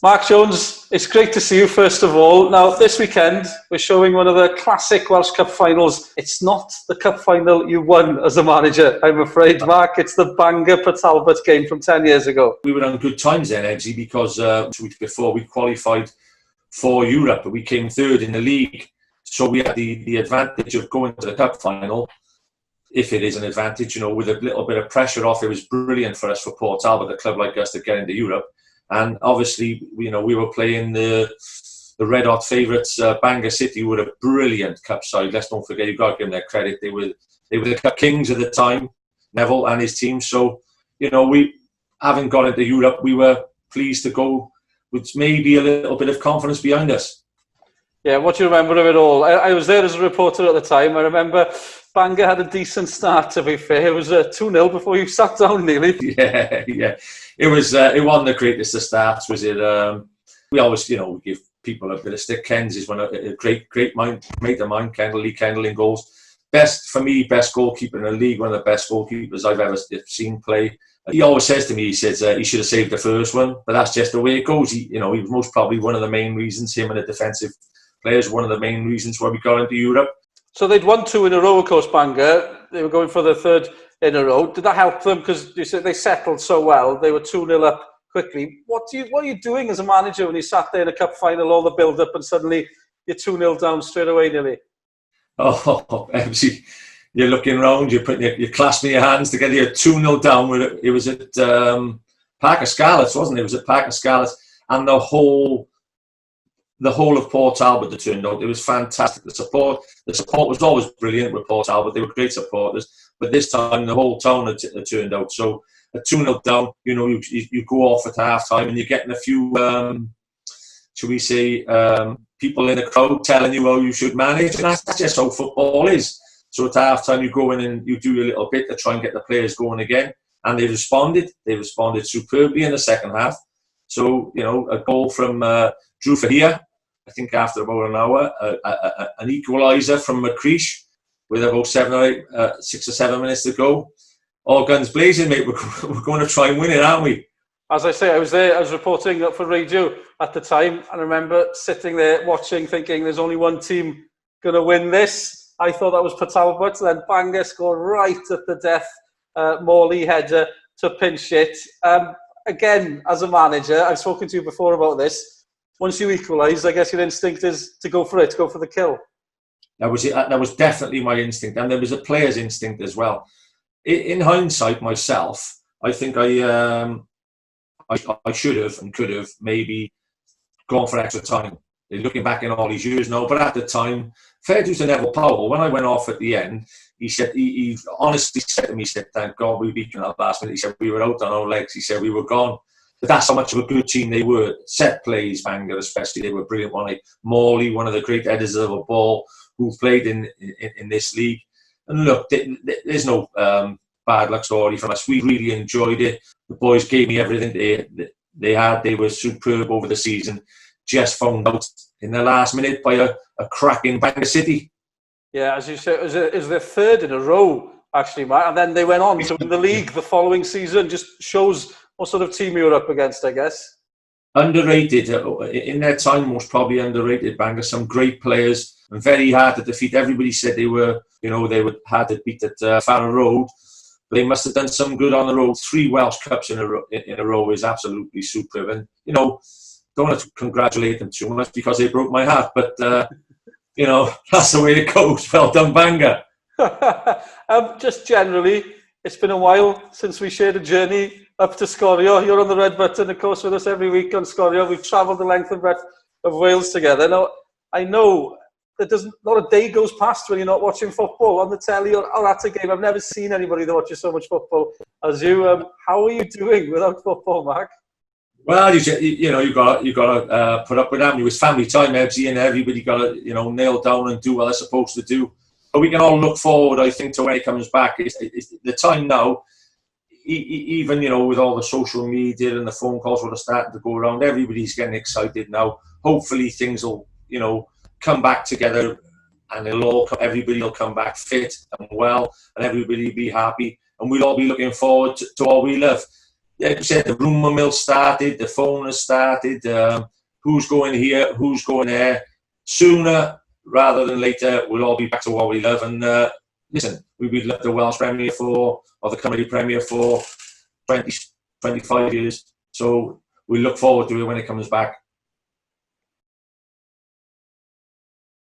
Mark Jones, it's great to see you first of all. Now, this weekend, we're showing one of the classic Welsh Cup finals. It's not the Cup final you won as a manager, I'm afraid, Mark. It's the Bangor Port Talbot game from 10 years ago. We were on good times then, Eggsy, because 2 weeks before we qualified for Europe, but we came third in the league. So we had the advantage of going to the Cup final, if it is an advantage, with a little bit of pressure off. It was brilliant for us, for Port Talbot, a club like us, to get into Europe. And obviously, we were playing the red-hot favourites, Bangor City, who were a brilliant cup side. Let's don't forget, you've got to give them their credit. They were the cup kings at the time, Neville and his team. So, we, having gone into Europe, we were pleased to go with maybe a little bit of confidence behind us. Yeah, what do you remember of it all? I was there as a reporter at the time. I remember Bangor had a decent start, to be fair. It was 2-0 before you sat down, nearly. Yeah. It wasn't the greatest of starts, was it? We always, we give people a bit of stick. Ken's is a great mate of mine, Lee Kendall in goals. Best goalkeeper in the league, one of the best goalkeepers I've ever seen play. He always says to me, he says he should have saved the first one, but that's just the way it goes. He was most probably one of the main reasons, him and the defensive players, one of the main reasons why we got into Europe. So they'd won 2 in a row, of course, Bangor. They were going for the third in a row. Did that help them? Because you said they settled so well. They were 2-0 up quickly. What are you doing as a manager when you sat there in a cup final, all the build-up, and suddenly you're 2-0 down straight away, nearly? Oh, MC, you're looking round, you're clasping your hands to get you 2-0 down. It was at Parc y Scarlets, wasn't it? It was at Parc y Scarlets, and the whole of Port Talbot that turned out. It was fantastic. The support was always brilliant with Port Talbot. They were great supporters, but this time the whole town had turned out. So a 2-0 down, you go off at half time and you're getting a few, shall we say, people in the crowd telling you how you should manage, and that's just how football is. So at half time you go in and you do your little bit to try and get the players going again, and they responded. They responded superbly in the second half. So, a goal from Drew Fahia, I think after about an hour, an equaliser from McCreesh with about 6 or 7 minutes to go. All guns blazing, mate. We're going to try and win it, aren't we? As I say, I was there. I was reporting for radio at the time, and I remember sitting there watching, thinking, "There's only one team going to win this." I thought that was Port Talbot. Then Bangor scored right at the death. Morley header to pinch it. Again, as a manager, I've spoken to you before about this. Once you equalise, I guess your instinct is to go for it, to go for the kill. That was it. That was definitely my instinct, and there was a player's instinct as well. In hindsight, myself, I think I should have and could have maybe gone for extra time. Looking back in all these years now, but at the time, fair dues to Neville Powell. When I went off at the end, he said he honestly said to me, he said, "Thank God we beat you in that last minute." He said we were out on our legs. He said we were gone. But that's how much of a good team they were. Set plays, Bangor especially, they were brilliant. Morley, one of the great headers of a ball who played in this league. And look, there's no bad luck story from us. We really enjoyed it. The boys gave me everything they had. They were superb over the season. Just found out in the last minute by a cracking Bangor City. Yeah, as you said, it was their third in a row, actually, Matt. And then they went on to win the league the following season. Just shows what sort of team you were up against, I guess. Underrated. In their time, most probably underrated, Bangor. Some great players and very hard to defeat. Everybody said they were hard to beat at Farrow Road. But they must have done some good on the road. 3 Welsh Cups in a row is absolutely superb. And, don't want to congratulate them too much because they broke my heart. But, that's the way it goes. Well done, Bangor. Just generally, it's been a while since we shared a journey up to Scorio. You're on the red button, of course, with us every week on Scorio. We've travelled the length and breadth of Wales together. Now, I know that not a day goes past when you're not watching football on the telly or at a game. I've never seen anybody that watches so much football as you. How are you doing without football, Mark? Well, you got to put up with that. It was family time, Ebbsy, and everybody got to nail down and do what they're supposed to do. But we can all look forward, I think, to when he comes back. It's the time now. Even with all the social media and the phone calls that are starting to go around, everybody's getting excited now. Hopefully, things will come back together, and everybody will come back fit and well, and everybody will be happy, and we'll all be looking forward to all we love. like you said, the rumour mill started, the phone has started, who's going here, who's going there. Sooner rather than later, we'll all be back to what we love. And listen, we've loved the Welsh Premier or the Cymru Premier for 20, 25 years. So we look forward to it when it comes back.